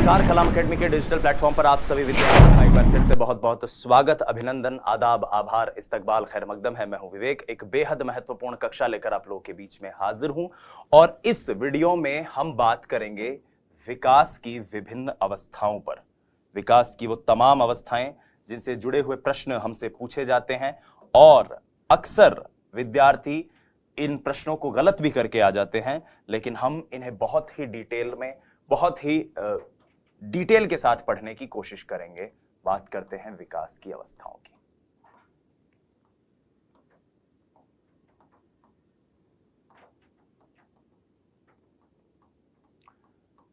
नमस्कार, कलाम एकेडमी के digital platform पर आप सभी विद्यार्थियों का एक बार फिर से बहुत बहुत स्वागत, अभिनंदन, आदाब, आभार, इस्तकबाल, खैर मकदम है। मैं हूं विवेक, एक बेहद महत्वपूर्ण कक्षा लेकर आप लोगों के बीच में हाजिर हूं और इस वीडियो में हम बात करेंगे विकास की विभिन्न अवस्थाओं पर। विकास की वो तमाम अवस्थाएं जिनसे जुड़े हुए प्रश्न हमसे पूछे जाते हैं और अक्सर विद्यार्थी इन प्रश्नों को गलत भी करके आ जाते हैं, लेकिन हम इन्हें बहुत ही डिटेल में, बहुत ही डिटेल के साथ पढ़ने की कोशिश करेंगे। बात करते हैं विकास की अवस्थाओं की।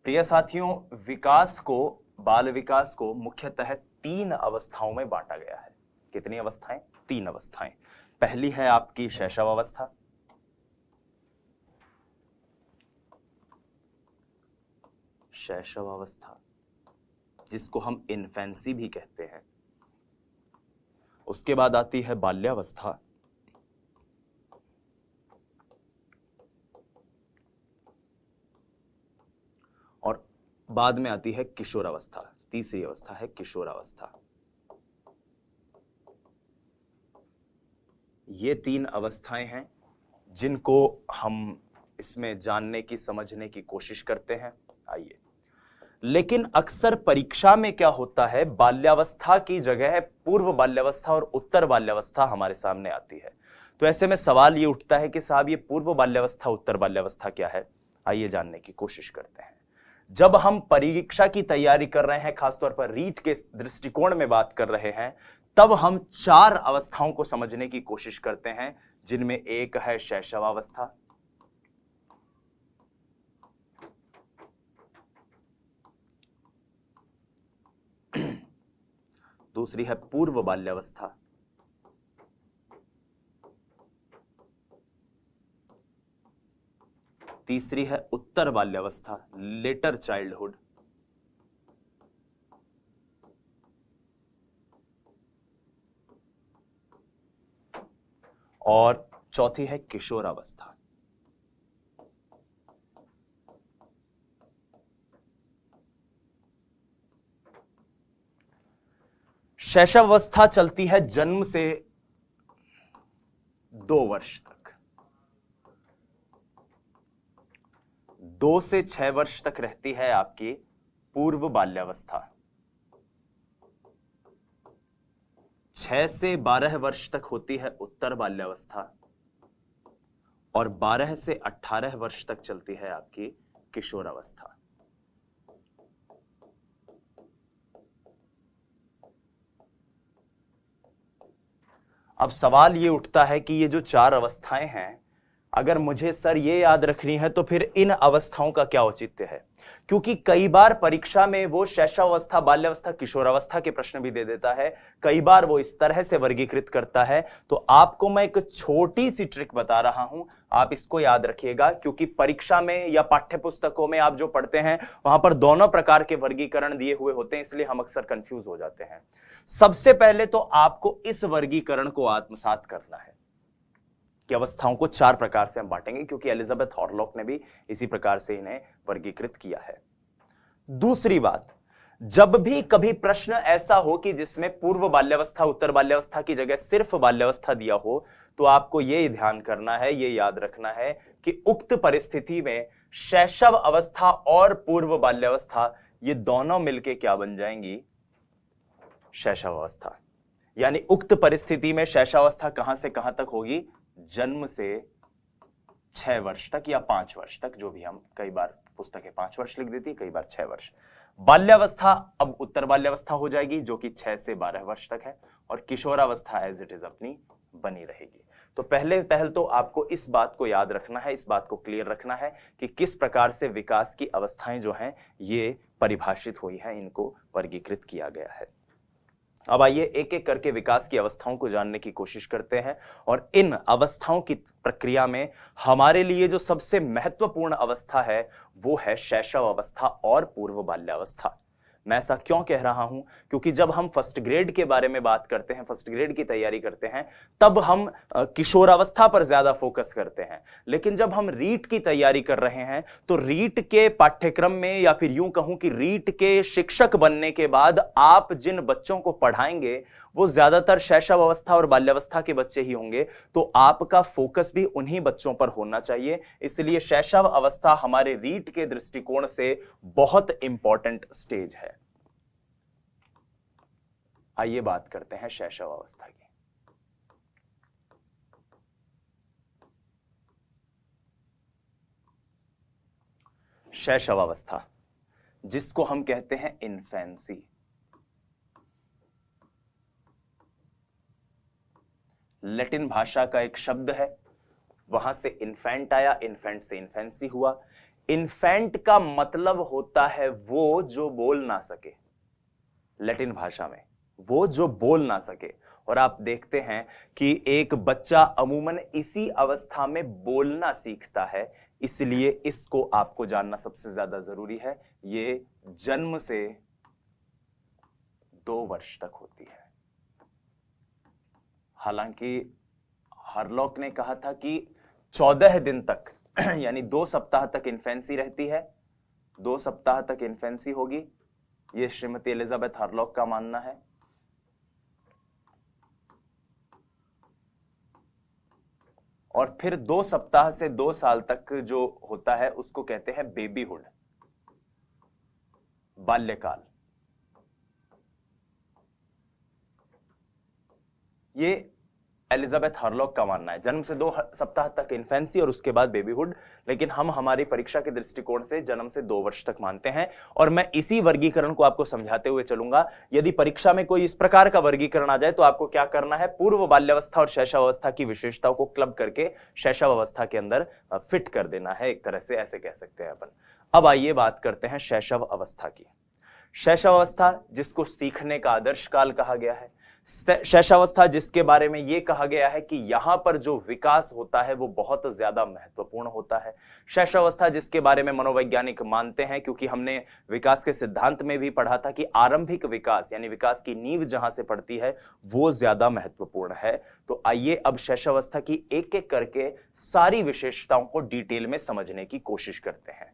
प्रिय साथियों, बाल विकास को मुख्यतः 3 अवस्थाओं में बांटा गया है। कितनी अवस्थाएं? 3 अवस्थाएं। पहली है आपकी शैशव अवस्था, शैशव अवस्था जिसको हम इन्फेंसी भी कहते हैं। उसके बाद आती है बाल्यावस्था, और बाद में आती है किशोरावस्था। तीसरी अवस्था है किशोरावस्था। ये 3 अवस्थाएं हैं जिनको हम इसमें जानने की, समझने की कोशिश करते हैं। आइए, लेकिन अक्सर परीक्षा में क्या होता है, बाल्यावस्था की जगह पूर्व बाल्यावस्था और उत्तर बाल्यावस्था हमारे सामने आती है। तो ऐसे में सवाल ये उठता है कि साहब, ये पूर्व बाल्यावस्था, उत्तर बाल्यावस्था क्या है? आइए जानने की कोशिश करते हैं। जब हम परीक्षा की तैयारी कर रहे हैं, खासतौर पर रीट के दृष्टिकोण में बात कर रहे हैं, तब हम 4 अवस्थाओं को समझने की कोशिश करते हैं, जिनमें एक है शैशवावस्था, दूसरी है पूर्व बाल्यावस्था, तीसरी है उत्तर बाल्यावस्था, लेटर चाइल्डहुड, और चौथी है किशोरावस्था। शैशवावस्था चलती है जन्म से 2 वर्ष तक, 2 से 6 वर्ष तक रहती है आपकी पूर्व बाल्यावस्था, 6 से 12 वर्ष तक होती है उत्तर बाल्यावस्था, और 12 से 18 वर्ष तक चलती है आपकी किशोरावस्था। अब सवाल ये उठता है कि ये जो 4 अवस्थाएं हैं, अगर मुझे सर ये याद रखनी है तो फिर इन अवस्थाओं का क्या औचित्य है? क्योंकि कई बार परीक्षा में वो शैशवावस्था, बाल्यावस्था, किशोरावस्था के प्रश्न भी दे देता है, कई बार वो इस तरह से वर्गीकृत करता है। तो आपको मैं एक छोटी सी ट्रिक बता रहा हूं, आप इसको याद रखिएगा, क्योंकि परीक्षा में या पाठ्य पुस्तकों में आप जो पढ़ते हैं वहां पर दोनों प्रकार के वर्गीकरण दिए हुए होते हैं, इसलिए हम अक्सर कंफ्यूज हो जाते हैं। सबसे पहले तो आपको इस वर्गीकरण को आत्मसात करना है कि अवस्थाओं को 4 प्रकार से हम बांटेंगे, क्योंकि एलिजाबेथ हॉरलॉक ने भी इसी प्रकार से इन्हें वर्गीकृत किया है। दूसरी बात, जब भी कभी प्रश्न ऐसा हो कि जिसमें पूर्व बाल्यावस्था, उत्तर बाल्यावस्था की जगह सिर्फ बाल्यावस्था दिया हो, तो आपको यह ध्यान करना है, यह याद रखना है कि उक्त परिस्थिति में शैशव अवस्था और पूर्व बाल्यावस्था ये दोनों मिलकर क्या बन जाएंगी? शैशव अवस्था। यानी उक्त परिस्थिति में शैशवावस्था कहां से कहां तक होगी? जन्म से 6 वर्ष तक या 5 वर्ष तक, जो भी हम, कई बार पुस्तकें 5 वर्ष लिख देती है, कई बार 6 वर्ष। बाल्यावस्था अब उत्तर बाल्यावस्था हो जाएगी, जो कि 6 से 12 वर्ष तक है, और किशोरावस्था एज इट इज अपनी बनी रहेगी। तो पहले तो आपको इस बात को याद रखना है, इस बात को क्लियर रखना है कि किस प्रकार से विकास की अवस्थाएं जो हैं ये परिभाषित हुई हैं, इनको वर्गीकृत किया गया है। अब आइए एक एक करके विकास की अवस्थाओं को जानने की कोशिश करते हैं, और इन अवस्थाओं की प्रक्रिया में हमारे लिए जो सबसे महत्वपूर्ण अवस्था है वो है शैशव अवस्था और पूर्व बाल्यावस्था। मैं ऐसा क्यों कह रहा हूं? क्योंकि जब हम फर्स्ट ग्रेड के बारे में बात करते हैं, फर्स्ट ग्रेड की तैयारी करते हैं, तब हम किशोरावस्था पर ज्यादा फोकस करते हैं। लेकिन जब हम रीट की तैयारी कर रहे हैं तो रीट के पाठ्यक्रम में, या फिर यूं कहूं कि रीट के शिक्षक बनने के बाद आप जिन बच्चों को पढ़ाएंगे वो ज्यादातर शैशव अवस्था और बाल्यावस्था के बच्चे ही होंगे, तो आपका फोकस भी उन्हीं बच्चों पर होना चाहिए। इसलिए शैशव अवस्था हमारे रीट के दृष्टिकोण से बहुत इंपॉर्टेंट स्टेज है। आइए बात करते हैं शैशव अवस्था की। शैशव अवस्था, जिसको हम कहते हैं इन्फेंसी, लैटिन भाषा का एक शब्द है, वहां से इन्फेंट आया, इन्फेंट से इन्फेंसी हुआ। इन्फेंट का मतलब होता है वो जो बोल ना सके, लैटिन भाषा में वो जो बोल ना सके। और आप देखते हैं कि एक बच्चा अमूमन इसी अवस्था में बोलना सीखता है, इसलिए इसको आपको जानना सबसे ज्यादा जरूरी है। ये जन्म से 2 वर्ष तक होती है। हालांकि हरलॉक ने कहा था कि 14 दिन तक यानी 2 सप्ताह तक इन्फेंसी रहती है, 2 सप्ताह तक इन्फेंसी होगी, यह श्रीमती एलिजाबेथ हरलॉक का मानना है। और फिर 2 सप्ताह से 2 साल तक जो होता है उसको कहते हैं बेबीहुड, बाल्यकाल। ये एलिजाबेथ हरलॉक का मानना है, जन्म से 2 सप्ताह तक इन्फेंसी और उसके बाद बेबीहुड। लेकिन हम हमारी परीक्षा के दृष्टिकोण से जन्म से 2 वर्ष तक मानते हैं। और मैं इसी वर्गीकरण को आपको समझाते हुए चलूंगा। यदि परीक्षा में कोई इस प्रकार का वर्गीकरण आ जाए तो आपको क्या करना है, पूर्व बाल्यावस्था और शैशव अवस्था की विशेषताओं को क्लब करके शैशव अवस्था के अंदर फिट कर देना है, एक तरह से ऐसे कह सकते हैं अपन। अब आइए बात करते हैं शैशव अवस्था की। शैशव अवस्था, जिसको सीखने का आदर्श काल कहा गया है, शैशवावस्था जिसके बारे में यह कहा गया है कि यहां पर जो विकास होता है वो बहुत ज्यादा महत्वपूर्ण होता है। शैशवावस्था जिसके बारे में मनोवैज्ञानिक मानते हैं, क्योंकि हमने विकास के सिद्धांत में भी पढ़ा था कि आरंभिक विकास यानी विकास की नींव जहां से पड़ती है वो ज्यादा महत्वपूर्ण है। तो आइए अब शैशवावस्था की एक एक करके सारी विशेषताओं को डिटेल में समझने की कोशिश करते हैं।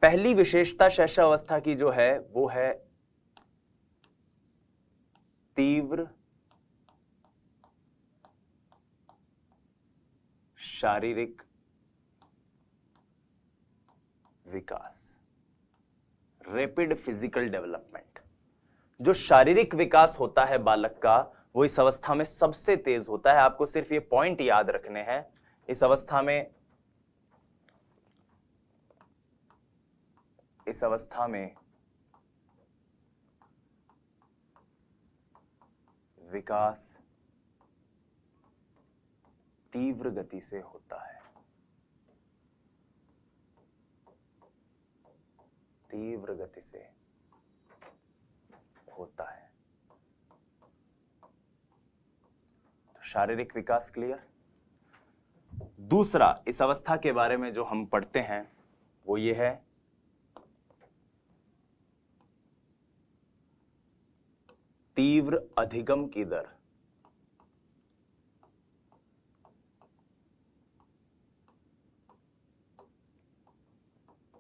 पहली विशेषता शैशवावस्था की जो है वो है तीव्र शारीरिक विकास, रैपिड फिजिकल डेवलपमेंट। जो शारीरिक विकास होता है बालक का वो इस अवस्था में सबसे तेज होता है। आपको सिर्फ ये पॉइंट याद रखने हैं। इस अवस्था में विकास तीव्र गति से होता है, तीव्र गति से होता है। तो शारीरिक विकास क्लियर। दूसरा इस अवस्था के बारे में जो हम पढ़ते हैं वो ये है तीव्र अधिगम की दर।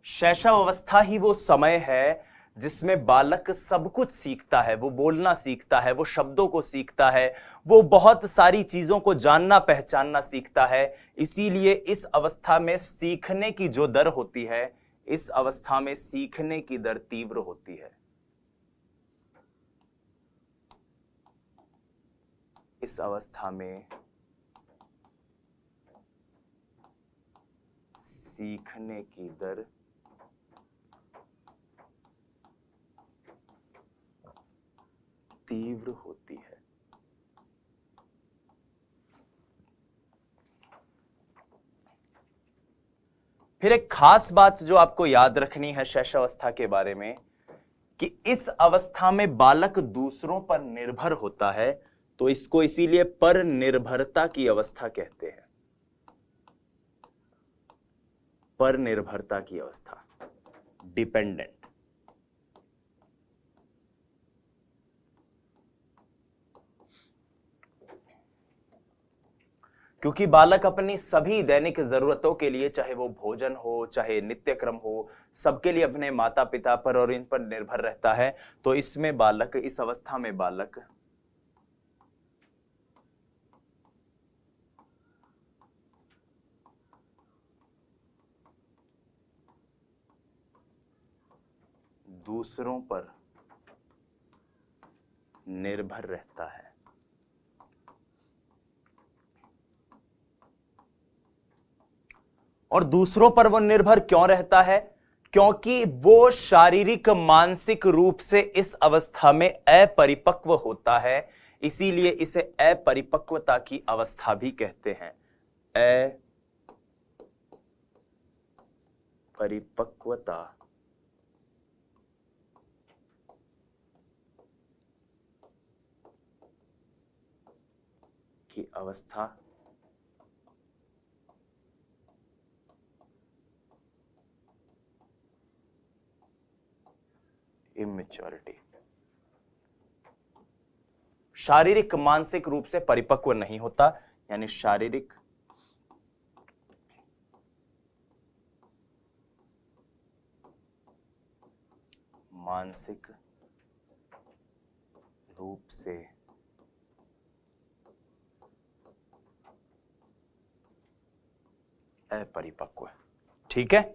शैशव अवस्था ही वो समय है जिसमें बालक सब कुछ सीखता है। वो बोलना सीखता है, वो शब्दों को सीखता है, वो बहुत सारी चीजों को जानना पहचानना सीखता है। इसीलिए इस अवस्था में सीखने की जो दर होती है, इस अवस्था में सीखने की दर तीव्र होती है। इस अवस्था में सीखने की दर तीव्र होती है। फिर एक खास बात जो आपको याद रखनी है शैशवावस्था के बारे में, कि इस अवस्था में बालक दूसरों पर निर्भर होता है, तो इसको इसीलिए पर निर्भरता की अवस्था कहते हैं। पर निर्भरता की अवस्था, डिपेंडेंट। क्योंकि बालक अपनी सभी दैनिक जरूरतों के लिए, चाहे वो भोजन हो, चाहे नित्य क्रम हो, सबके लिए अपने माता पिता पर और इन पर निर्भर रहता है। तो इसमें बालक, इस अवस्था में बालक दूसरों पर निर्भर रहता है। और दूसरों पर वो निर्भर क्यों रहता है? क्योंकि वो शारीरिक मानसिक रूप से इस अवस्था में अपरिपक्व होता है, इसीलिए इसे अपरिपक्वता की अवस्था भी कहते हैं। अपरिपक्वता की अवस्था इमेच्योरिटी। शारीरिक मानसिक रूप से परिपक्व नहीं होता, यानी शारीरिक मानसिक रूप से अपरिपक्व। ठीक है,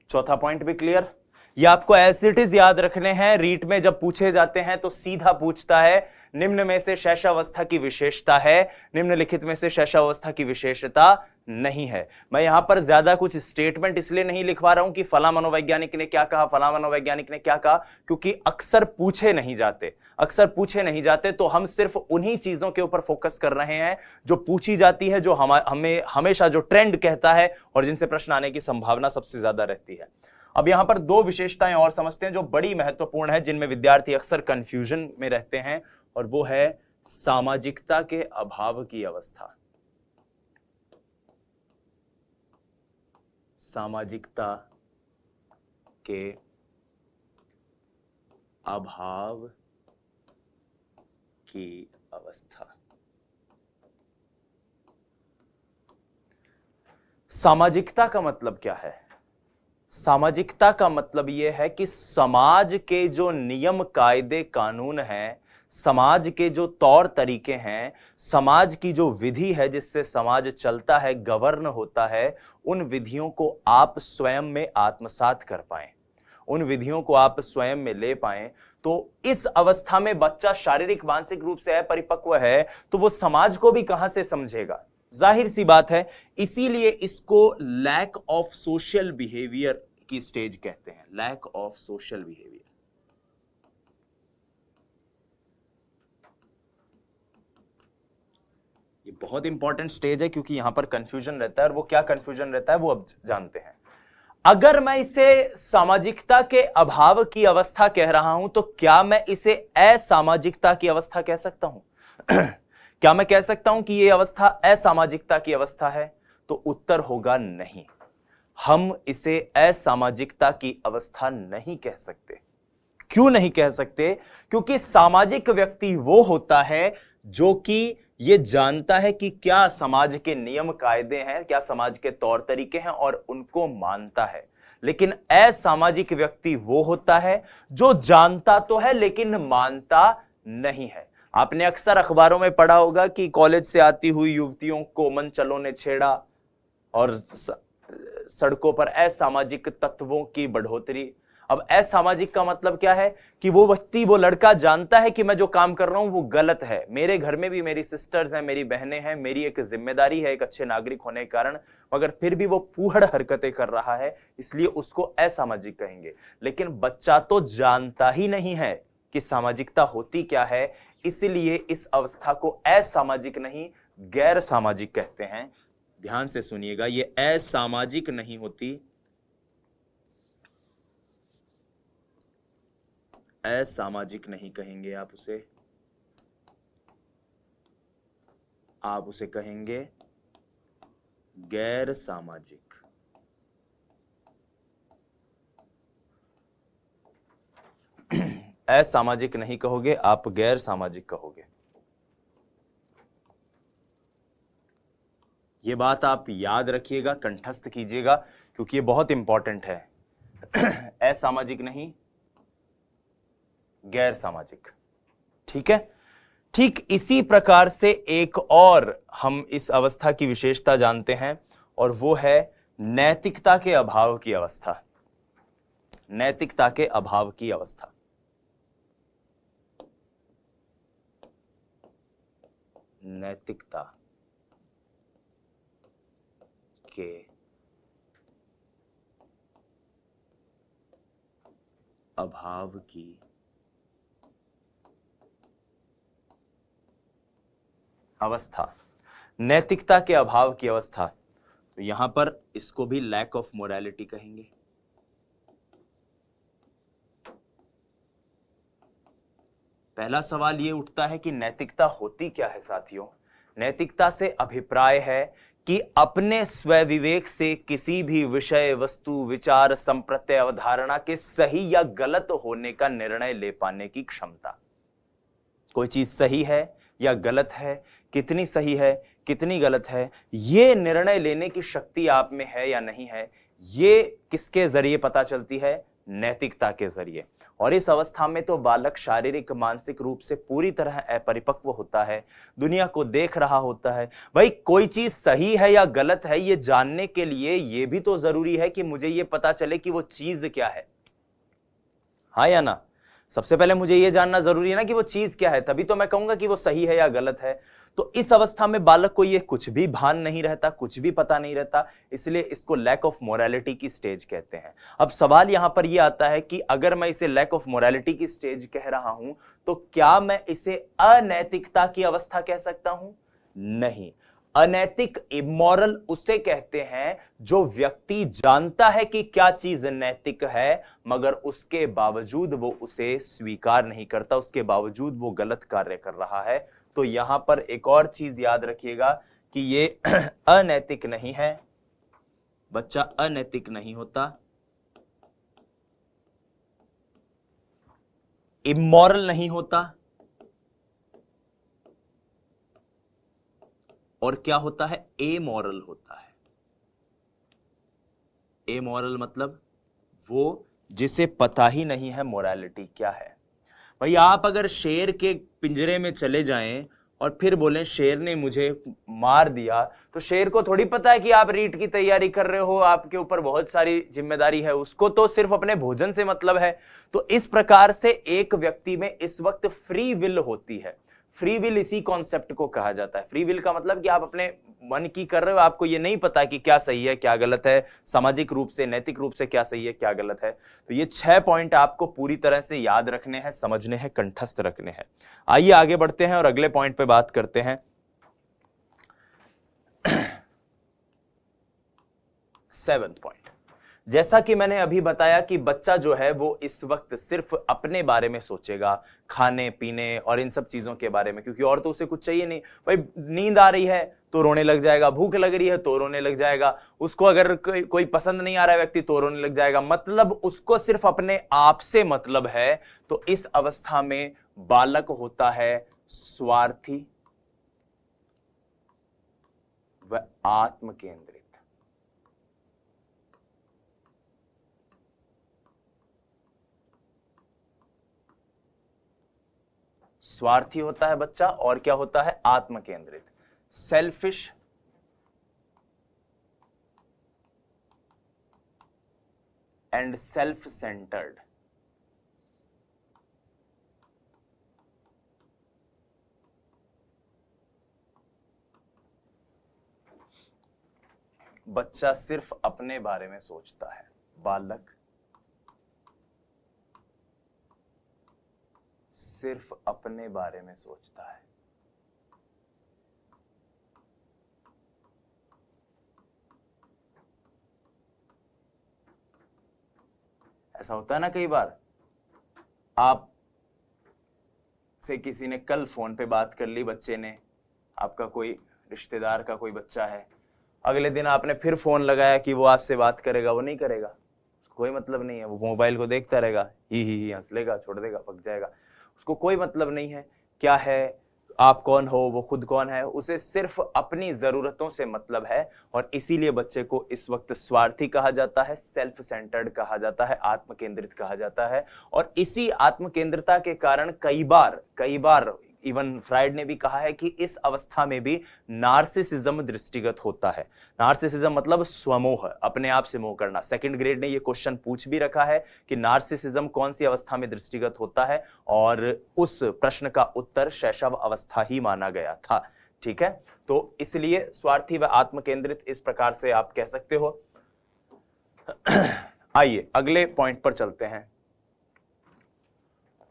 चौथा पॉइंट भी क्लियर। ये आपको एज इट इज याद रखने हैं। रीट में जब पूछे जाते हैं तो सीधा पूछता है निम्न में से शैशवावस्था की विशेषता है, निम्नलिखित में से शैशवावस्था की विशेषता नहीं है। मैं यहां पर ज्यादा कुछ स्टेटमेंट इसलिए नहीं लिखवा रहा हूं कि फला मनोवैज्ञानिक ने क्या कहा, फला मनोवैज्ञानिक ने क्या कहा, क्योंकि अक्सर पूछे नहीं जाते। तो हम सिर्फ उन्हीं चीजों के ऊपर फोकस कर रहे हैं जो पूछी जाती है, जो हमें हमेशा जो ट्रेंड कहता है और जिनसे प्रश्न आने की संभावना सबसे ज्यादा रहती है। अब यहां पर दो विशेषताएं और समझते हैं जो बड़ी महत्वपूर्ण है, जिनमें विद्यार्थी अक्सर कंफ्यूजन में रहते हैं, और वो है सामाजिकता के अभाव की अवस्था। सामाजिकता के अभाव की अवस्था। सामाजिकता का मतलब क्या है? सामाजिकता का मतलब यह है कि समाज के जो नियम कायदे कानून हैं, समाज के जो तौर तरीके हैं, समाज की जो विधि है जिससे समाज चलता है, गवर्न होता है, उन विधियों को आप स्वयं में आत्मसात कर पाएं, उन विधियों को आप स्वयं में ले पाएं। तो इस अवस्था में बच्चा शारीरिक मानसिक रूप से अपरिपक्व है, तो वो समाज को भी कहां से समझेगा? जाहिर सी बात है, इसीलिए इसको लैक ऑफ सोशल बिहेवियर की स्टेज कहते हैं। Lack of social behaviour. ये बहुत इंपॉर्टेंट स्टेज है क्योंकि यहां पर कंफ्यूजन रहता है, और वो क्या कंफ्यूजन रहता है वो अब जानते हैं। अगर मैं इसे सामाजिकता के अभाव की अवस्था कह रहा हूं तो क्या मैं इसे असामाजिकता की अवस्था कह सकता हूं? क्या मैं कह सकता हूं कि यह अवस्था असामाजिकता की अवस्था है? तो उत्तर होगा नहीं। हम इसे असामाजिकता की अवस्था नहीं कह सकते। क्यों नहीं कह सकते? क्योंकि सामाजिक व्यक्ति वो होता है जो कि ये जानता है कि क्या समाज के नियम कायदे हैं, क्या समाज के तौर तरीके हैं, और उनको मानता है। लेकिन असामाजिक व्यक्ति वो होता है जो जानता तो है लेकिन मानता नहीं है। आपने अक्सर अखबारों में पढ़ा होगा कि कॉलेज से आती हुई युवतियों को मनचलों ने छेड़ा, और सड़कों पर असामाजिक तत्वों की बढ़ोतरी। अब असामाजिक का मतलब क्या है? कि वो व्यक्ति, वो लड़का जानता है कि मैं जो काम कर रहा हूं वो गलत है, मेरे घर में भी मेरी सिस्टर्स हैं, मेरी बहनें हैं, मेरी एक जिम्मेदारी है एक अच्छे नागरिक होने के कारण, मगर फिर भी वो फूहड़ हरकतें कर रहा है, इसलिए उसको असामाजिक कहेंगे। लेकिन बच्चा तो जानता ही नहीं है कि सामाजिकता होती क्या है, इसलिए इस अवस्था को असामाजिक नहीं गैर सामाजिक कहते हैं। ध्यान से सुनिएगा, ये असामाजिक नहीं होती, असामाजिक नहीं कहेंगे आप उसे कहेंगे गैर सामाजिक। असामाजिक नहीं कहोगे आप, गैर सामाजिक कहोगे। ये बात आप याद रखिएगा, कंठस्थ कीजिएगा, क्योंकि ये बहुत इंपॉर्टेंट है। असामाजिक नहीं, गैर सामाजिक। ठीक है। ठीक इसी प्रकार से एक और हम इस अवस्था की विशेषता जानते हैं, और वो है नैतिकता के अभाव की अवस्था। नैतिकता के अभाव की अवस्था। नैतिकता के अभाव की अवस्था। नैतिकता के अभाव की अवस्था, तो यहां पर इसको भी लैक ऑफ मोरालिटी कहेंगे। पहला सवाल यह उठता है कि नैतिकता होती क्या है साथियों। नैतिकता से अभिप्राय है कि अपने स्वविवेक से किसी भी विषय, वस्तु, विचार, संप्रत्यय, अवधारणा के सही या गलत होने का निर्णय ले पाने की क्षमता। कोई चीज सही है या गलत है, कितनी सही है, कितनी गलत है, यह निर्णय लेने की शक्ति आप में है या नहीं है, ये किसके जरिए पता चलती है? नैतिकता के जरिए। और इस अवस्था में तो बालक शारीरिक, मानसिक रूप से पूरी तरह अपरिपक्व होता है, दुनिया को देख रहा होता है। भाई कोई चीज सही है या गलत है, ये जानने के लिए यह भी तो जरूरी है कि मुझे यह पता चले कि वो चीज क्या है। हाँ या ना? सबसे पहले मुझे यह जानना जरूरी है ना कि वो चीज क्या है, तभी तो मैं कहूंगा कि वो सही है या गलत है। तो इस अवस्था में बालक को यह कुछ भी भान नहीं रहता, कुछ भी पता नहीं रहता, इसलिए इसको लैक ऑफ मोरालिटी की स्टेज कहते हैं। अब सवाल यहां पर यह आता है कि अगर मैं इसे लैक ऑफ मोरालिटी की स्टेज कह रहा हूं, तो क्या मैं इसे अनैतिकता की अवस्था कह सकता हूं? नहीं। अनैतिक, इमोरल उसे कहते हैं जो व्यक्ति जानता है कि क्या चीज नैतिक है, मगर उसके बावजूद वो उसे स्वीकार नहीं करता, उसके बावजूद वो गलत कार्य कर रहा है। तो यहां पर एक और चीज याद रखिएगा कि ये अनैतिक नहीं है, बच्चा अनैतिक नहीं होता, इमोरल नहीं होता, और क्या होता है? एमोरल होता है। एमोरल मतलब वो जिसे पता ही नहीं है मोरालिटी क्या है। भाई आप अगर शेर के पिंजरे में चले जाएं और फिर बोलें शेर ने मुझे मार दिया, तो शेर को थोड़ी पता है कि आप रीट की तैयारी कर रहे हो, आपके ऊपर बहुत सारी जिम्मेदारी है, उसको तो सिर्फ अपने भोजन से मतलब है। तो इस प्रकार से एक व्यक्ति में इस वक्त फ्री विल होती है। फ्री विल इसी कॉन्सेप्ट को कहा जाता है। फ्री विल का मतलब कि आप अपने मन की कर रहे हो, आपको यह नहीं पता कि क्या सही है क्या गलत है, सामाजिक रूप से, नैतिक रूप से क्या सही है क्या गलत है। तो ये 6 पॉइंट आपको पूरी तरह से याद रखने हैं, समझने हैं, कंठस्थ रखने हैं। आइए आगे बढ़ते हैं और अगले पॉइंट पे बात करते हैं। 7th पॉइंट, जैसा कि मैंने अभी बताया कि बच्चा जो है वो इस वक्त सिर्फ अपने बारे में सोचेगा, खाने पीने और इन सब चीजों के बारे में, क्योंकि और तो उसे कुछ चाहिए नहीं। भाई नींद आ रही है तो रोने लग जाएगा, भूख लग रही है तो रोने लग जाएगा, उसको अगर कोई पसंद नहीं आ रहा है व्यक्ति तो रोने लग जाएगा, मतलब उसको सिर्फ अपने आप से मतलब है। तो इस अवस्था में बालक होता है स्वार्थी व आत्म केंद्रित। स्वार्थी होता है बच्चा, और क्या होता है? आत्म केंद्रित, सेल्फिश एंड सेल्फ सेंटर्ड। बच्चा सिर्फ अपने बारे में सोचता है, बालक सिर्फ अपने बारे में सोचता है। ऐसा होता है ना, कई बार आप से किसी ने कल फोन पे बात कर ली, बच्चे ने, आपका कोई रिश्तेदार का कोई बच्चा है, अगले दिन आपने फिर फोन लगाया कि वो आपसे बात करेगा, वो नहीं करेगा, उसको कोई मतलब नहीं है, वो मोबाइल को देखता रहेगा, ही हंस लेगा, छोड़ देगा, पक जाएगा, उसको कोई मतलब नहीं है क्या है। आप कौन हो, वो खुद कौन है, उसे सिर्फ अपनी जरूरतों से मतलब है। और इसीलिए बच्चे को इस वक्त स्वार्थी कहा जाता है, सेल्फ सेंटर्ड कहा जाता है, आत्म केंद्रित कहा जाता है। और इसी आत्म केंद्रिता के कारण कई बार इवन फ्राइड ने भी कहा है कि इस अवस्था में भी नार्सिसिज्म दृष्टिगत होता है। नार्सिसिज्म मतलब स्वमोह, अपने आप से मोह करना। सेकंड ग्रेड ने ये क्वेश्चन पूछ भी रखा है कि नार्सिसिज्म कौन सी अवस्था में दृष्टिगत होता है, और उस प्रश्न का उत्तर शैशव अवस्था ही माना गया था। ठीक है, तो इसलिए स्वार्थी व आत्म केंद्रित इस प्रकार से आप कह सकते हो। आइए अगले पॉइंट पर चलते हैं।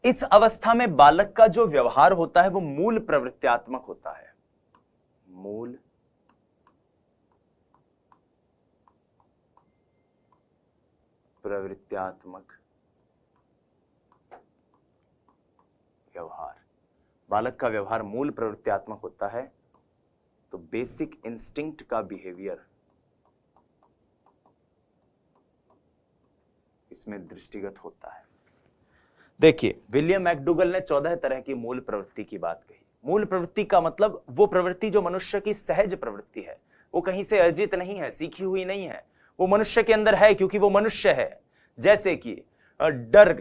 इस अवस्था में बालक का जो व्यवहार होता है वो मूल प्रवृत्त्यात्मक होता है। मूल प्रवृत्त्यात्मक व्यवहार, बालक का व्यवहार मूल प्रवृत्त्यात्मक होता है। तो बेसिक इंस्टिंक्ट का बिहेवियर इसमें दृष्टिगत होता है। देखिए, विलियम मैकडूगल ने 14 तरह की मूल प्रवृत्ति की बात कही। मूल प्रवृत्ति का मतलब वो प्रवृत्ति जो मनुष्य की सहज प्रवृत्ति है, वो कहीं से अर्जित नहीं है, सीखी हुई नहीं है, वो मनुष्य के अंदर है क्योंकि वो मनुष्य है। जैसे कि डर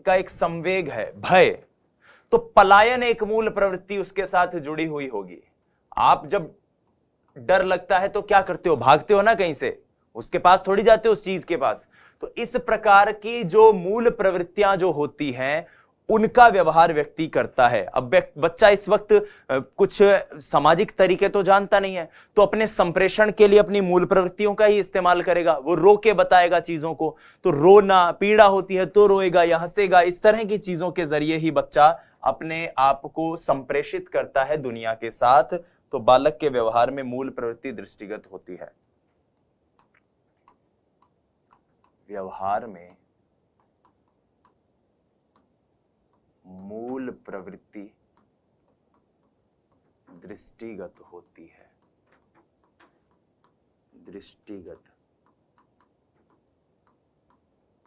का एक संवेग है, भय, तो पलायन एक मूल प्रवृत्ति उसके साथ जुड़ी हुई होगी। आप जब डर लगता है तो क्या करते हो, भागते हो ना कहीं से, उसके पास थोड़ी जाते हो उस चीज के पास। तो इस प्रकार की जो मूल प्रवृत्तियां जो होती हैं उनका व्यवहार व्यक्ति करता है। अब बच्चा इस वक्त कुछ सामाजिक तरीके तो जानता नहीं है, तो अपने संप्रेषण के लिए अपनी मूल प्रवृत्तियों का ही इस्तेमाल करेगा। वो रो के बताएगा चीजों को, तो रोना, पीड़ा होती है तो रोएगा या हंसेगा, इस तरह की चीजों के जरिए ही बच्चा अपने आप को संप्रेषित करता है दुनिया के साथ। तो बालक के व्यवहार में मूल प्रवृत्ति दृष्टिगत होती है। व्यवहार में मूल प्रवृत्ति दृष्टिगत होती है। दृष्टिगत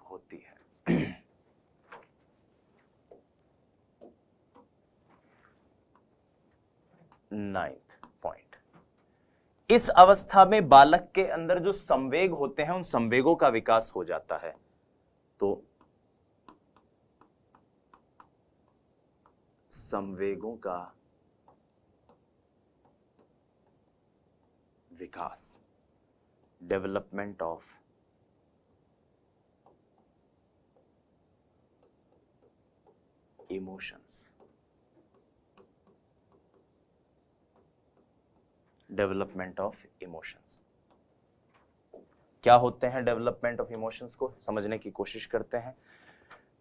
होती है। 9th पॉइंट, इस अवस्था में बालक के अंदर जो संवेग होते हैं उन संवेगों का विकास हो जाता है। तो संवेगों का विकास, development of emotions. Development of emotions क्या होते हैं? डेवलपमेंट ऑफ इमोशंस को समझने की कोशिश करते हैं।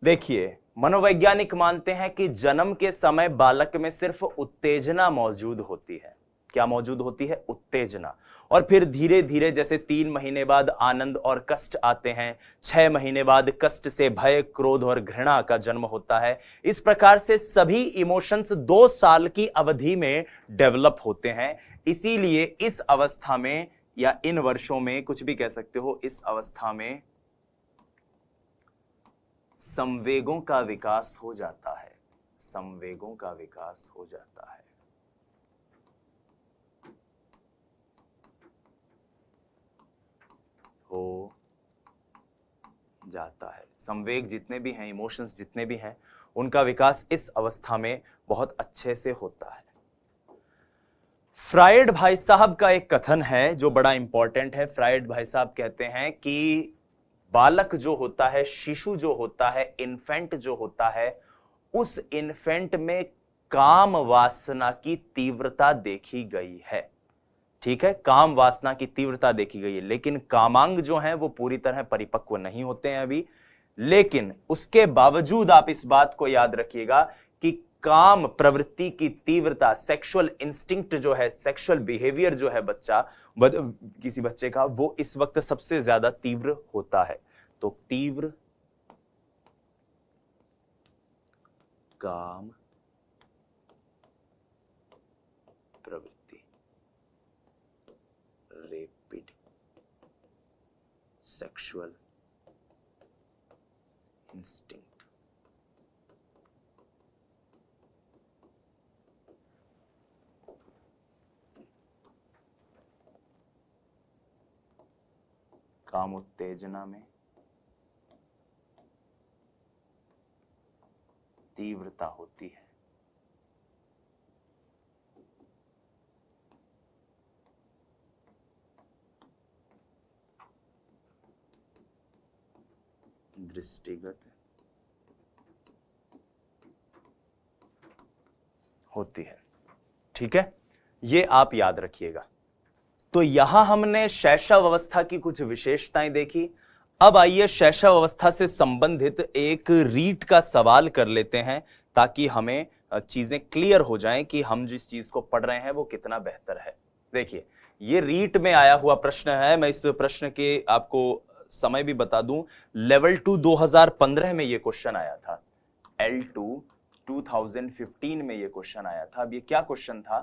देखिए, मनोवैज्ञानिक मानते हैं कि जन्म के समय बालक में सिर्फ उत्तेजना मौजूद होती है। क्या मौजूद होती है? उत्तेजना। और फिर धीरे धीरे जैसे 3 महीने बाद आनंद और कष्ट आते हैं, 6 महीने बाद कष्ट से भय, क्रोध और घृणा का जन्म होता है। इस प्रकार से सभी इमोशंस 2 साल की अवधि में डेवलप होते हैं। इसीलिए इस अवस्था में या इन वर्षों में, कुछ भी कह सकते हो, इस अवस्था में संवेगों का विकास हो जाता है। संवेगों का विकास हो जाता है। हो जाता है। संवेग जितने भी हैं, इमोशंस जितने भी हैं, उनका विकास इस अवस्था में बहुत अच्छे से होता है। फ्राइड भाई साहब का एक कथन है जो बड़ा इंपॉर्टेंट है। फ्राइड भाई साहब कहते हैं कि बालक जो होता है, शिशु जो होता है, इन्फेंट जो होता है, उस इन्फेंट में काम वासना की तीव्रता देखी गई है। ठीक है, काम वासना की तीव्रता देखी गई है, लेकिन कामांग जो हैं वो पूरी तरह परिपक्व नहीं होते हैं अभी। लेकिन उसके बावजूद आप इस बात को याद रखिएगा कि काम प्रवृत्ति की तीव्रता, सेक्सुअल इंस्टिंक्ट जो है, सेक्सुअल बिहेवियर जो है किसी बच्चे का, वो इस वक्त सबसे ज्यादा तीव्र होता है। तो तीव्र काम प्रवृत्ति, रैपिड सेक्सुअल इंस्टिंक्ट, काम उत्तेजना में तीव्रता होती है। दृष्टिगत होती है। ठीक है, ये आप याद रखिएगा। तो यहां हमने शैशव अवस्था की कुछ विशेषताएं देखी। अब आइए शैशव अवस्था से संबंधित एक रीट का सवाल कर लेते हैं, ताकि हमें चीजें क्लियर हो जाएं कि हम जिस चीज को पढ़ रहे हैं वो कितना बेहतर है। देखिए, ये रीट में आया हुआ प्रश्न है। मैं इस प्रश्न के आपको समय भी बता दूं, लेवल 2 2015 में ये क्वेश्चन आया था। L2 2015 में ये क्वेश्चन आया था। अब ये क्या क्वेश्चन था,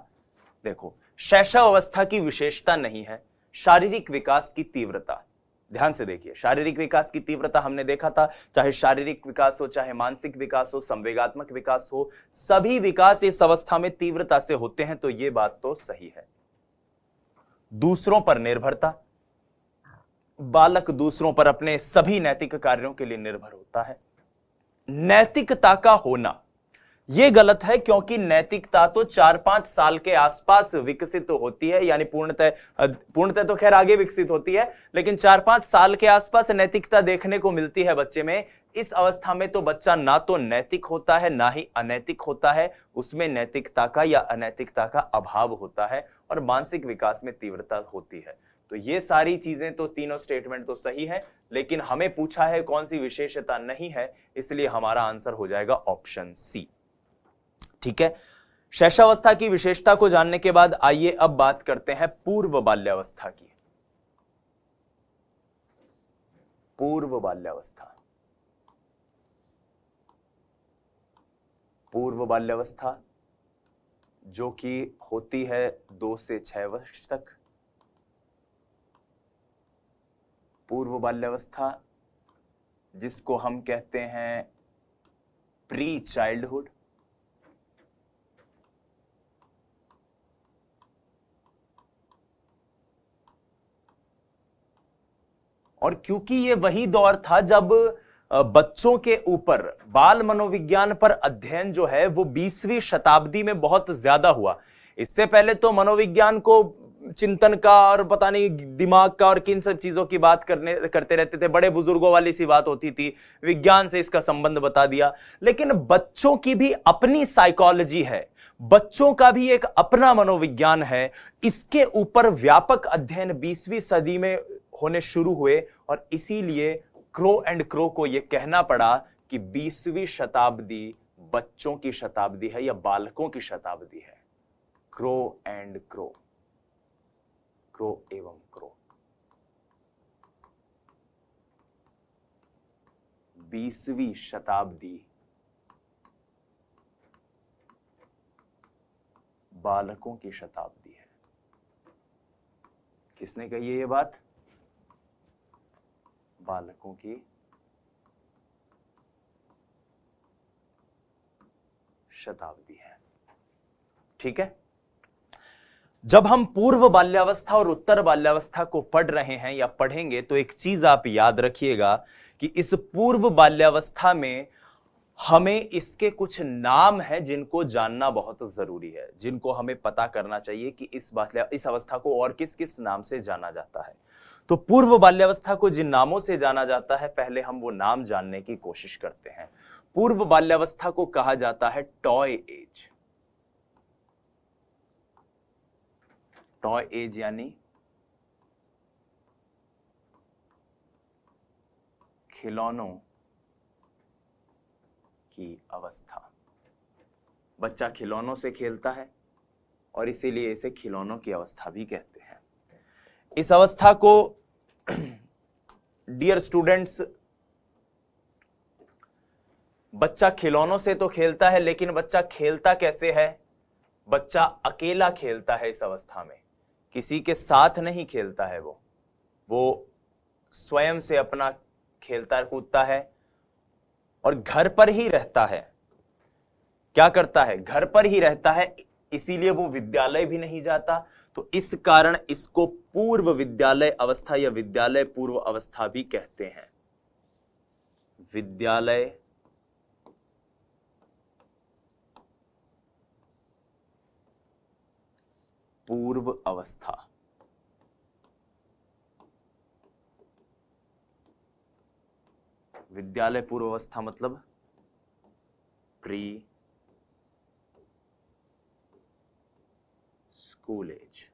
देखो, शैशव अवस्था की विशेषता नहीं है शारीरिक विकास की तीव्रता। ध्यान से देखिए, शारीरिक विकास की तीव्रता हमने देखा था, चाहे शारीरिक विकास हो, चाहे मानसिक विकास हो, संवेगात्मक विकास हो, सभी विकास इस अवस्था में तीव्रता से होते हैं। तो ये बात तो सही है। दूसरों पर निर्भरता, बालक दूसरों पर अपने सभी नैतिक कार्यों के लिए निर्भर होता है। नैतिकता का होना यह गलत है, क्योंकि नैतिकता तो 4-5 साल के आसपास विकसित होती है, यानी पूर्णतः तो खैर आगे विकसित होती है, लेकिन 4-5 साल के आसपास नैतिकता देखने को मिलती है बच्चे में। इस अवस्था में तो बच्चा ना तो नैतिक होता है, ना ही अनैतिक होता है, उसमें नैतिकता का या अनैतिकता का अभाव होता है, और मानसिक विकास में तीव्रता होती है। तो ये सारी चीजें तो, तीनों स्टेटमेंट तो सही है, लेकिन हमें पूछा है कौन सी विशेषता नहीं है, इसलिए हमारा आंसर हो जाएगा ऑप्शन सी। ठीक है, शैशवावस्था की विशेषता को जानने के बाद आइए अब बात करते हैं पूर्व बाल्यावस्था की। पूर्व बाल्यावस्था, पूर्व बाल्यावस्था जो कि होती है 2 से 6 वर्ष तक। पूर्व बाल्यावस्था जिसको हम कहते हैं प्री चाइल्डहुड। और क्योंकि ये वही दौर था जब बच्चों के ऊपर बाल मनोविज्ञान पर अध्ययन जो है वो 20वीं शताब्दी में बहुत ज्यादा हुआ। इससे पहले तो मनोविज्ञान को चिंतन का और पता नहीं दिमाग का और किन सब चीजों की बात करते रहते थे, बड़े बुजुर्गों वाली सी बात होती थी, विज्ञान से इसका संबंध बता दिया। लेकिन बच्चों की भी अपनी साइकोलॉजी है, बच्चों का भी एक अपना मनोविज्ञान है। इसके ऊपर व्यापक अध्ययन 20वीं सदी में होने शुरू हुए, और इसीलिए क्रो एंड क्रो को यह कहना पड़ा कि 20वीं शताब्दी बच्चों की शताब्दी है या बालकों की शताब्दी है। क्रो एंड क्रो, क्रो एवं क्रो। 20वीं शताब्दी बालकों की शताब्दी है। किसने कही है ये बात? बालकों की शताब्दी है। ठीक है, जब हम पूर्व बाल्यावस्था और उत्तर बाल्यावस्था को पढ़ रहे हैं या पढ़ेंगे, तो एक चीज आप याद रखिएगा कि इस पूर्व बाल्यावस्था में हमें इसके कुछ नाम हैं जिनको जानना बहुत जरूरी है, जिनको हमें पता करना चाहिए कि इस अवस्था को और किस किस नाम से जाना जाता है। तो पूर्व बाल्यावस्था को जिन नामों से जाना जाता है, पहले हम वो नाम जानने की कोशिश करते हैं। पूर्व बाल्यावस्था को कहा जाता है टॉय एज। टॉय एज यानी खिलौनों की अवस्था। बच्चा खिलौनों से खेलता है और इसीलिए इसे खिलौनों की अवस्था भी कहते हैं। इस अवस्था को डियर स्टूडेंट्स, बच्चा खिलौनों से तो खेलता है, लेकिन बच्चा खेलता कैसे है? बच्चा अकेला खेलता है इस अवस्था में, किसी के साथ नहीं खेलता है। वो स्वयं से अपना खेलता कूदता है और घर पर ही रहता है। क्या करता है? घर पर ही रहता है, इसीलिए वो विद्यालय भी नहीं जाता। तो इस कारण इसको पूर्व विद्यालय अवस्था या विद्यालय पूर्व अवस्था भी कहते हैं। विद्यालय पूर्व अवस्था। विद्यालय पूर्व अवस्था मतलब प्री स्कूल एज।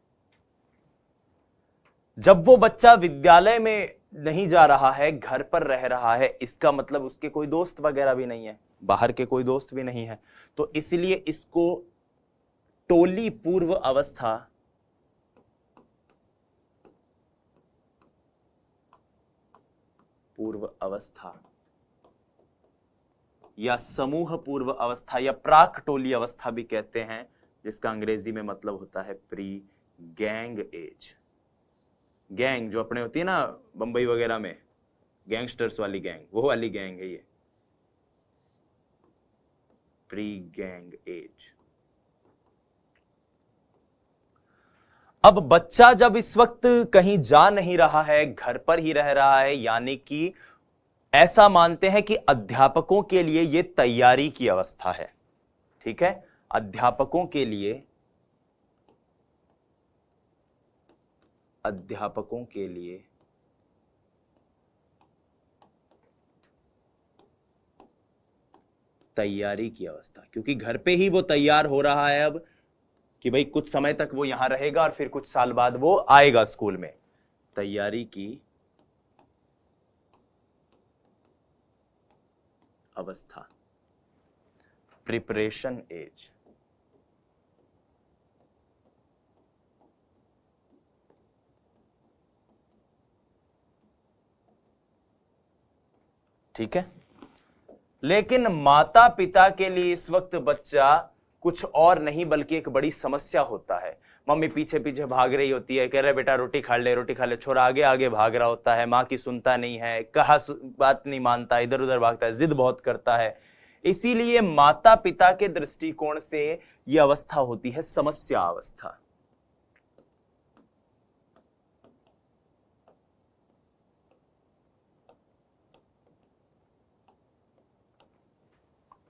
जब वो बच्चा विद्यालय में नहीं जा रहा है, घर पर रह रहा है, इसका मतलब उसके कोई दोस्त वगैरह भी नहीं है, बाहर के कोई दोस्त भी नहीं है, तो इसलिए इसको टोली पूर्व अवस्था या समूह पूर्व अवस्था या प्राक टोली अवस्था भी कहते हैं, जिसका अंग्रेजी में मतलब होता है प्री गैंग एज। गैंग जो अपने होती है ना बंबई वगैरह में, गैंगस्टर्स वाली गैंग, वो वाली गैंग है ये, प्री गैंग एज। अब बच्चा जब इस वक्त कहीं जा नहीं रहा है, घर पर ही रह रहा है, यानी कि ऐसा मानते हैं कि अध्यापकों के लिए यह तैयारी की अवस्था है। ठीक है, अध्यापकों के लिए तैयारी की अवस्था, क्योंकि घर पे ही वो तैयार हो रहा है अब कि भाई कुछ समय तक वो यहां रहेगा और फिर कुछ साल बाद वो आएगा स्कूल में। तैयारी की अवस्था, प्रिपरेशन एज। ठीक है, लेकिन माता पिता के लिए इस वक्त बच्चा कुछ और नहीं बल्कि एक बड़ी समस्या होता है। मम्मी पीछे पीछे भाग रही होती है, कह रहे बेटा रोटी खा ले, रोटी खा ले, छोरा आगे आगे भाग रहा होता है, माँ की सुनता नहीं है, कहा बात नहीं मानता, इधर उधर भागता है, जिद बहुत करता है। इसीलिए माता पिता के दृष्टिकोण से यह अवस्था होती है समस्या अवस्था।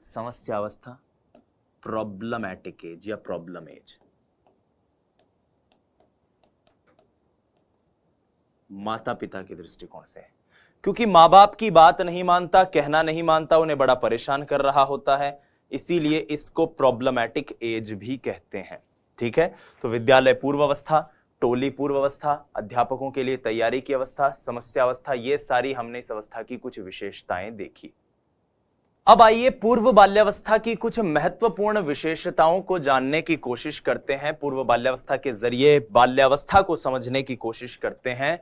समस्या अवस्था, प्रॉब्लमैटिक एज या प्रॉब्लम एज। माता पिता के दृष्टिकोण से, क्योंकि मां बाप की बात नहीं मानता, कहना नहीं मानता, उन्हें बड़ा परेशान कर रहा होता है, इसीलिए इसको प्रॉब्लमैटिक एज भी कहते हैं। ठीक है, तो विद्यालय पूर्व अवस्था, टोली पूर्व अवस्था, अध्यापकों के लिए तैयारी की अवस्था, समस्या अवस्था, ये सारी हमने इस अवस्था की कुछ विशेषताएं देखी। अब आइए पूर्व बाल्यावस्था की कुछ महत्वपूर्ण विशेषताओं को जानने की कोशिश करते हैं। पूर्व बाल्यावस्था के जरिए बाल्यावस्था को समझने की कोशिश करते हैं।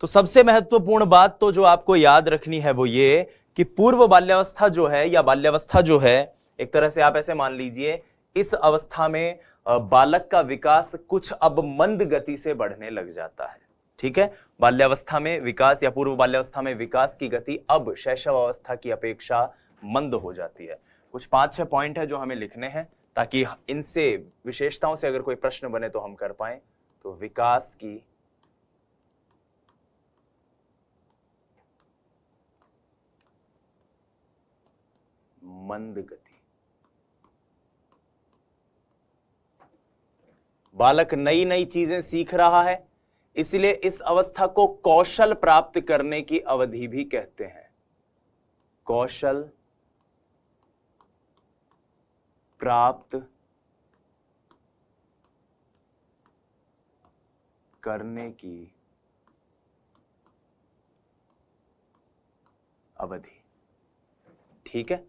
तो सबसे महत्वपूर्ण बात तो जो आपको याद रखनी है वो ये कि पूर्व बाल्यावस्था जो है या बाल्यावस्था जो है, एक तरह से आप ऐसे मान लीजिए, इस अवस्था में बालक का विकास कुछ अब मंद गति से बढ़ने लग जाता है। ठीक है, बाल्यावस्था में विकास या पूर्व बाल्यावस्था में विकास की गति अब शैशव अवस्था की अपेक्षा मंद हो जाती है। कुछ 5-6 पॉइंट है जो हमें लिखने हैं ताकि इनसे विशेषताओं से अगर कोई प्रश्न बने तो हम कर पाए। तो विकास की मंद गति, बालक नई नई चीजें सीख रहा है, इसलिए इस अवस्था को कौशल प्राप्त करने की अवधि भी कहते हैं। कौशल प्राप्त करने की अवधि। ठीक है,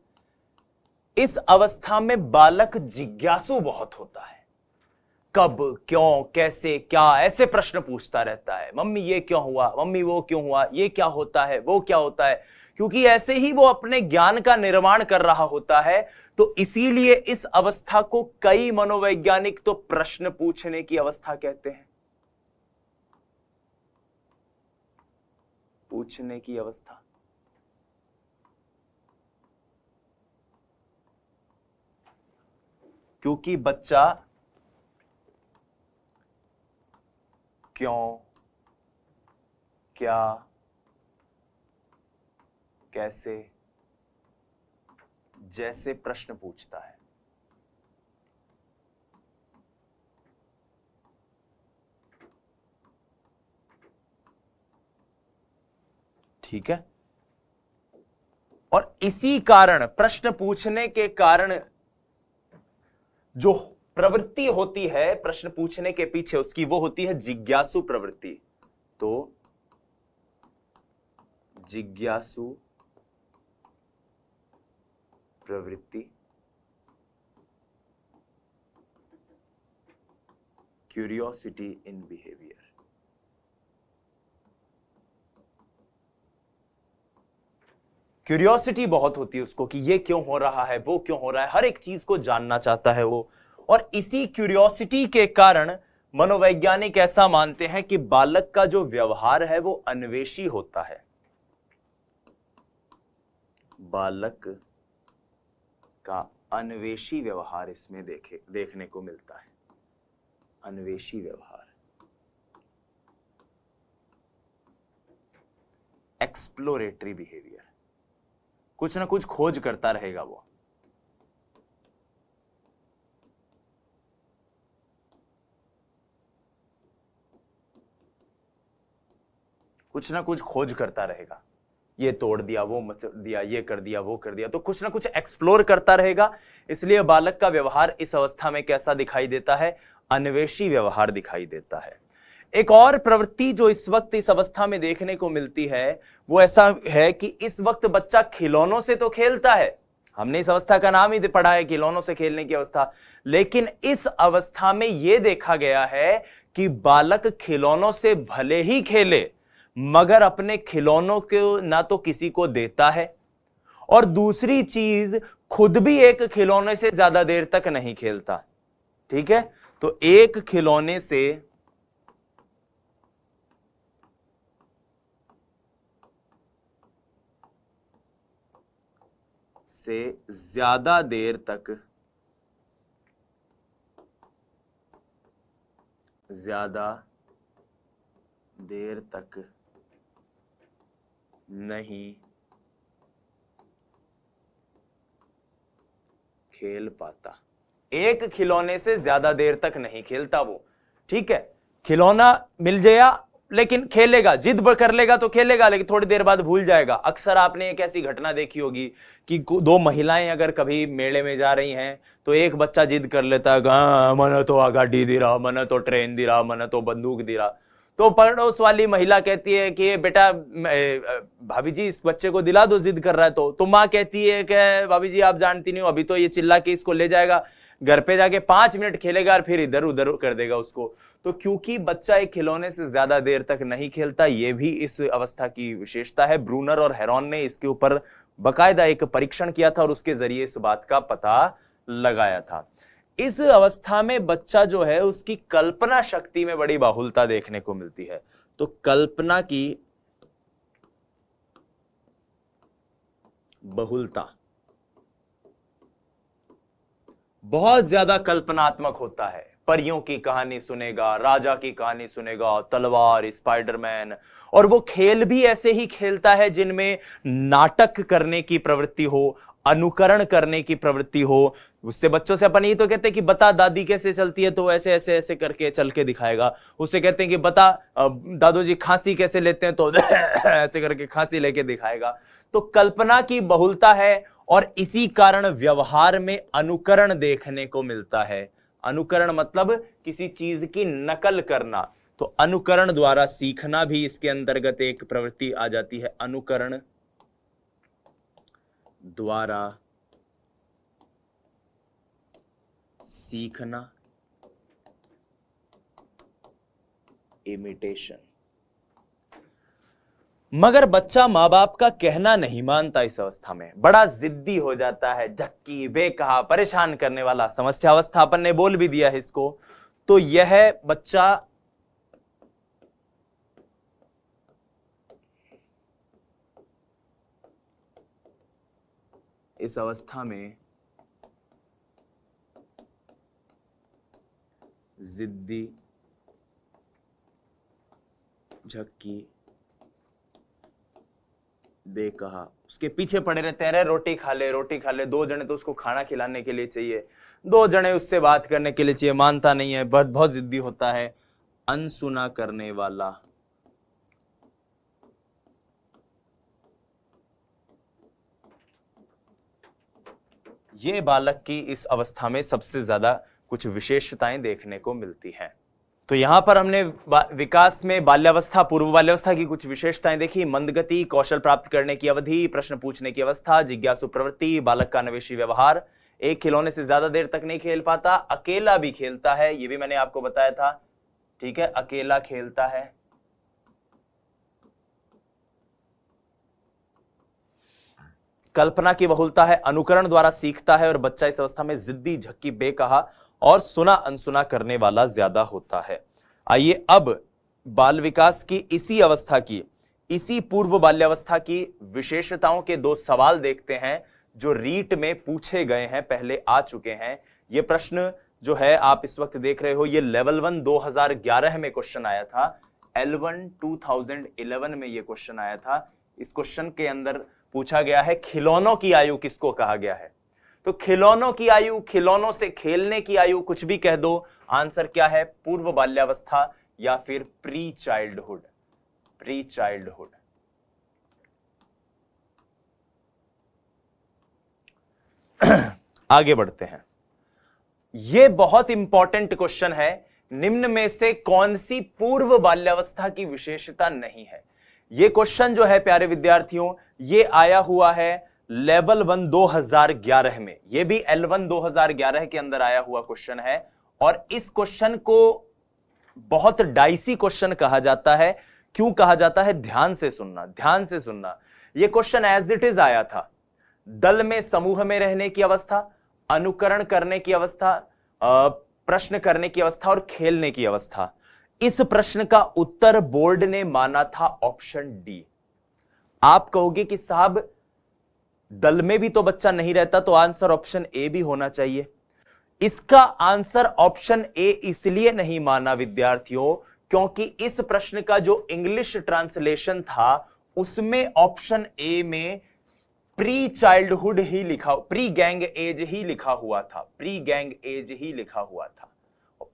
इस अवस्था में बालक जिज्ञासु बहुत होता है, कब, क्यों, कैसे, क्या, ऐसे प्रश्न पूछता रहता है। मम्मी ये क्यों हुआ, मम्मी वो क्यों हुआ, ये क्या होता है, वो क्या होता है, क्योंकि ऐसे ही वो अपने ज्ञान का निर्माण कर रहा होता है। तो इसीलिए इस अवस्था को कई मनोवैज्ञानिक तो प्रश्न पूछने की अवस्था कहते हैं। पूछने की अवस्था, क्योंकि बच्चा क्यों, क्या, कैसे जैसे प्रश्न पूछता है। ठीक है, और इसी कारण, प्रश्न पूछने के कारण जो प्रवृत्ति होती है प्रश्न पूछने के पीछे, उसकी वो होती है जिज्ञासु प्रवृत्ति। तो जिज्ञासु प्रवृत्ति, क्यूरियोसिटी इन बिहेवियर। क्यूरियोसिटी बहुत होती है उसको कि ये क्यों हो रहा है, वो क्यों हो रहा है, हर एक चीज को जानना चाहता है वो। और इसी क्यूरियोसिटी के कारण मनोवैज्ञानिक ऐसा मानते हैं कि बालक का जो व्यवहार है वो अन्वेषी होता है। बालक का अन्वेषी व्यवहार इसमें देखने को मिलता है। अन्वेषी व्यवहार, एक्सप्लोरेटरी बिहेवियर, कुछ ना कुछ खोज करता रहेगा वो। कुछ ना कुछ खोज करता रहेगा, ये तोड़ दिया, वो मत दिया, ये कर दिया, वो कर दिया, तो कुछ ना कुछ एक्सप्लोर करता रहेगा। इसलिए बालक का व्यवहार इस अवस्था में कैसा दिखाई देता है? अन्वेषी व्यवहार दिखाई देता है। एक और प्रवृत्ति जो इस वक्त इस अवस्था में देखने को मिलती है वो ऐसा है कि इस वक्त बच्चा खिलौनों से तो खेलता है, हमने इस अवस्था का नाम ही पढ़ा है खिलौनों से खेलने की अवस्था, लेकिन इस अवस्था में यह देखा गया है कि बालक खिलौनों से भले ही खेले मगर अपने खिलौनों को ना तो किसी को देता है, और दूसरी चीज खुद भी एक खिलौने से ज्यादा देर तक नहीं खेलता। ठीक है, तो एक खिलौने से ज्यादा देर तक नहीं खेल पाता। एक खिलौने से ज्यादा देर तक नहीं खेलता वो। ठीक है, खिलौना मिल गया लेकिन खेलेगा, जिद कर लेगा तो खेलेगा, लेकिन थोड़ी देर बाद भूल जाएगा। अक्सर आपने एक ऐसी घटना देखी होगी कि दो महिलाएं अगर कभी मेले में जा रही हैं तो एक बच्चा जिद कर लेता है, मन तो गाड़ी दे रहा, मन तो ट्रेन दे रहा, मन तो बंदूक दे रहा। तो पड़ोस वाली महिला कहती है कि बेटा भाभी जी इस बच्चे को दिला दो, जिद कर रहा है। तो माँ कहती है कि भाभी जी आप जानती नहीं हो, अभी तो ये चिल्ला के इसको ले जाएगा, घर पे जाके 5 मिनट खेलेगा और फिर इधर उधर कर देगा उसको। तो क्योंकि बच्चा एक खिलौने से ज्यादा देर तक नहीं खेलता, यह भी इस अवस्था की विशेषता है। ब्रूनर और हेरोन ने इसके ऊपर बकायदा एक परीक्षण किया था और उसके जरिए इस बात का पता लगाया था। इस अवस्था में बच्चा जो है उसकी कल्पना शक्ति में बड़ी बाहुलता देखने को मिलती है। तो कल्पना की बहुलता, बहुत ज्यादा कल्पनात्मक होता है। परियों की कहानी सुनेगा, राजा की कहानी सुनेगा, तलवार, स्पाइडरमैन, और वो खेल भी ऐसे ही खेलता है जिनमें नाटक करने की प्रवृत्ति हो, अनुकरण करने की प्रवृत्ति हो। उससे बच्चों से अपन ये तो कहते हैं कि बता दादी कैसे चलती है, तो ऐसे ऐसे ऐसे करके चल के दिखाएगा। उससे कहते हैं कि बता दादू जी खांसी कैसे लेते हैं, तो ऐसे करके खांसी लेके दिखाएगा। तो कल्पना की बहुलता है और इसी कारण व्यवहार में अनुकरण देखने को मिलता है। अनुकरण मतलब किसी चीज की नकल करना, तो अनुकरण द्वारा सीखना भी इसके अंतर्गत एक प्रवृत्ति आ जाती है। अनुकरण द्वारा सीखना, इमिटेशन। मगर बच्चा मां बाप का कहना नहीं मानता, इस अवस्था में बड़ा जिद्दी हो जाता है, झक्की बेकहा परेशान करने वाला। समस्या अवस्था अपन ने बोल भी दिया है इसको। तो यह बच्चा इस अवस्था में जिद्दी झक्की बेकहा, उसके पीछे पड़े रहते हैं, अरे रोटी खा ले रोटी खा ले। 2 जने तो उसको खाना खिलाने के लिए चाहिए, 2 जने उससे बात करने के लिए चाहिए, मानता नहीं है, बहुत जिद्दी होता है। अनसुना करने वाला, ये बालक की इस अवस्था में सबसे ज्यादा कुछ विशेषताएं देखने को मिलती हैं। तो यहां पर हमने विकास में बाल्यावस्था, पूर्व बाल्यावस्था की कुछ विशेषताएं देखी। मंदगति, कौशल प्राप्त करने की अवधि, प्रश्न पूछने की अवस्था, जिज्ञासु प्रवृत्ति, बालक का अन्वेषी व्यवहार, एक खिलौने से ज्यादा देर तक नहीं खेल पाता, अकेला भी खेलता है, ये भी मैंने आपको बताया था, ठीक है, अकेला खेलता है। कल्पना की बहुलता है, अनुकरण द्वारा सीखता है, और बच्चा इस अवस्था में जिद्दी, झक्की, बेकहा और सुना अनसुना करने वाला ज्यादा होता है। आइए अब बाल विकास की इसी अवस्था की, इसी पूर्व बाल्यावस्था की विशेषताओं के 2 सवाल देखते हैं जो रीट में पूछे गए हैं, पहले आ चुके हैं। ये प्रश्न जो है आप इस वक्त देख रहे हो, ये लेवल 1 2011 में क्वेश्चन आया था, L1 2011 में ये क्वेश्चन आया था। इस क्वेश्चन के अंदर पूछा गया है खिलौनों की आयु किसको कहा गया है। तो खिलौनों की आयु, खिलौनों से खेलने की आयु, कुछ भी कह दो, आंसर क्या है, पूर्व बाल्यावस्था या फिर प्री चाइल्डहुड, प्री चाइल्डहुड। आगे बढ़ते हैं। यह बहुत इंपॉर्टेंट क्वेश्चन है, निम्न में से कौन सी पूर्व बाल्यावस्था की विशेषता नहीं है। यह क्वेश्चन जो है प्यारे विद्यार्थियों, यह आया हुआ है लेवल 1 2011 में, यह भी L1 2011 के अंदर आया हुआ क्वेश्चन है। और इस क्वेश्चन को बहुत डाइसी क्वेश्चन कहा जाता है। क्यों कहा जाता है, ध्यान से सुनना, ध्यान से सुनना। यह क्वेश्चन एज इट इज आया था, दल में समूह में रहने की अवस्था, अनुकरण करने की अवस्था, प्रश्न करने की अवस्था और खेलने की अवस्था। इस प्रश्न का उत्तर बोर्ड ने माना था ऑप्शन डी। आप कहोगे कि साहब दल में भी तो बच्चा नहीं रहता, तो आंसर ऑप्शन ए भी होना चाहिए। इसका आंसर ऑप्शन ए इसलिए नहीं माना विद्यार्थियों, क्योंकि इस प्रश्न का जो इंग्लिश ट्रांसलेशन था उसमें ऑप्शन ए में प्री चाइल्डहुड ही लिखा, प्री गैंग एज ही लिखा हुआ था, प्री गैंग एज ही लिखा हुआ था।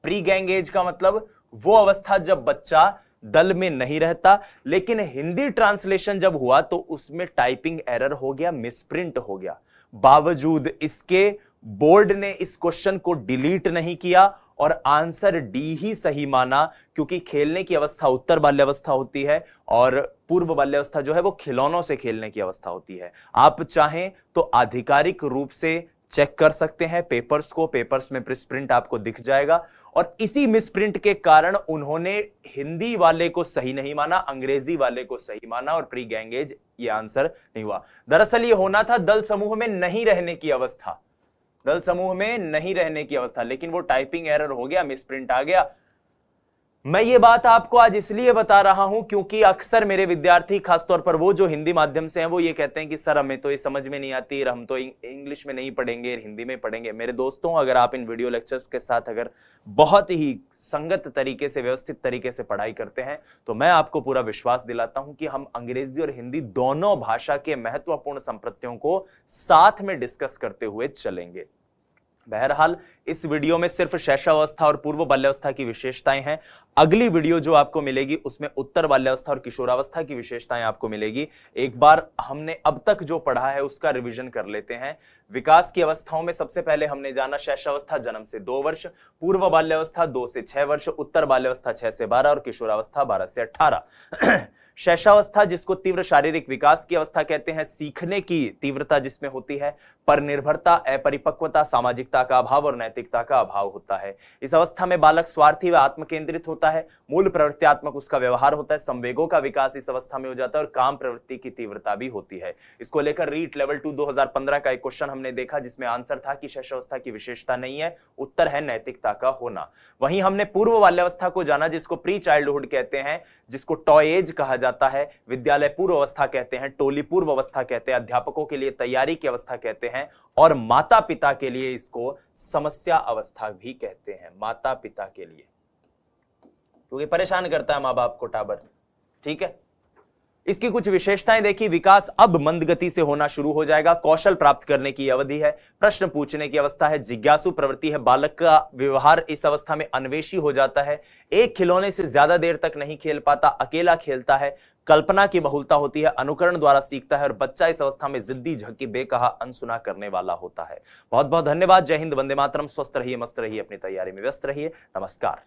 प्री गैंग एज का मतलब वो अवस्था जब बच्चा दल में नहीं रहता। लेकिन हिंदी ट्रांसलेशन जब हुआ तो उसमें टाइपिंग एरर हो गया, मिसप्रिंट हो गया। बावजूद इसके बोर्ड ने इस क्वेश्चन को डिलीट नहीं किया और आंसर डी ही सही माना, क्योंकि खेलने की अवस्था उत्तर बाल्यावस्था होती है और पूर्व बाल्यावस्था जो है वो खिलौनों से खेलने की अवस्था होती है। आप चाहें तो आधिकारिक रूप से चेक कर सकते हैं पेपर्स को, पेपर्स में प्रिंट आपको दिख जाएगा। और इसी मिसप्रिंट के कारण उन्होंने हिंदी वाले को सही नहीं माना, अंग्रेजी वाले को सही माना और प्री गैंगेज ये आंसर नहीं हुआ। दरअसल ये होना था दल समूह में नहीं रहने की अवस्था, दल समूह में नहीं रहने की अवस्था, लेकिन वो टाइपिंग एरर हो गया, मिसप्रिंट आ गया। मैं ये बात आपको आज इसलिए बता रहा हूं क्योंकि अक्सर मेरे विद्यार्थी, खासतौर पर वो जो हिंदी माध्यम से हैं, वो ये कहते हैं कि सर हमें तो ये समझ में नहीं आती, हम तो इंग्लिश में नहीं पढ़ेंगे, हिंदी में पढ़ेंगे। मेरे दोस्तों, अगर आप इन वीडियो लेक्चर्स के साथ अगर बहुत ही संगत तरीके से, व्यवस्थित तरीके से पढ़ाई करते हैं तो मैं आपको पूरा विश्वास दिलाता हूं कि हम अंग्रेजी और हिंदी दोनों भाषा के महत्वपूर्ण संप्रत्यों को साथ में डिस्कस करते हुए चलेंगे। बहरहाल इस वीडियो में सिर्फ शैशवावस्था और पूर्व बाल्यावस्था की विशेषताएं हैं। अगली वीडियो जो आपको मिलेगी उसमें उत्तर बाल्यावस्था और किशोरावस्था की विशेषताएं आपको मिलेगी। एक बार हमने अब तक जो पढ़ा है उसका रिवीजन कर लेते हैं। विकास की अवस्थाओं में सबसे पहले हमने जाना शैशवावस्था जन्म से 2 वर्ष, पूर्व बाल्यावस्था 2 से 6 वर्ष, उत्तर बाल्यावस्था 6 से 12 और किशोरावस्था 12 से 18। शैशवावस्था जिसको तीव्र शारीरिक विकास की अवस्था कहते हैं, सीखने की तीव्रता जिसमें होती है, पर निर्भरता, अपरिपक्वता, सामाजिकता का अभाव और नैतिकता का अभाव होता है। इस अवस्था में बालक स्वार्थी व आत्मकेंद्रित होता है, मूल प्रवृत्त्यात्मक उसका व्यवहार होता है, संवेगों का विकास इस अवस्था में हो जाता है और काम प्रवृत्ति की तीव्रता भी होती है। इसको लेकर रीट लेवल 2 2015 का एक क्वेश्चन हमने देखा जिसमें आंसर था कि शैशवावस्था की विशेषता नहीं है, उत्तर है नैतिकता का होना। वहीं हमने पूर्व बाल्यावस्था को जाना जिसको प्री चाइल्डहुड कहते हैं, जिसको टॉय एज कहा जाता है, विद्यालय पूर्व अवस्था कहते हैं, टोली पूर्व अवस्था कहते हैं, अध्यापकों के लिए तैयारी की अवस्था कहते हैं और माता पिता के लिए इसको समस्या अवस्था भी कहते हैं। माता पिता के लिए, क्योंकि परेशान करता है मां बाप को टाबर, ठीक है। इसकी कुछ विशेषताएं देखी। विकास अब मंद गति से होना शुरू हो जाएगा। कौशल प्राप्त करने की अवधि है। प्रश्न पूछने की अवस्था है। जिज्ञासु प्रवृत्ति है। बालक का व्यवहार इस अवस्था में अन्वेषी हो जाता है। एक खिलौने से ज्यादा देर तक नहीं खेल पाता, अकेला खेलता है। कल्पना की बहुलता होती है। अनुकरण द्वारा सीखता है और बच्चा इस अवस्था में जिद्दी, झक्की, बेकहा, अनसुना करने वाला होता है। बहुत बहुत धन्यवाद। जय हिंद, वंदे मातरम। स्वस्थ रहिए, मस्त रहिए, अपनी तैयारी में व्यस्त रहिए। नमस्कार।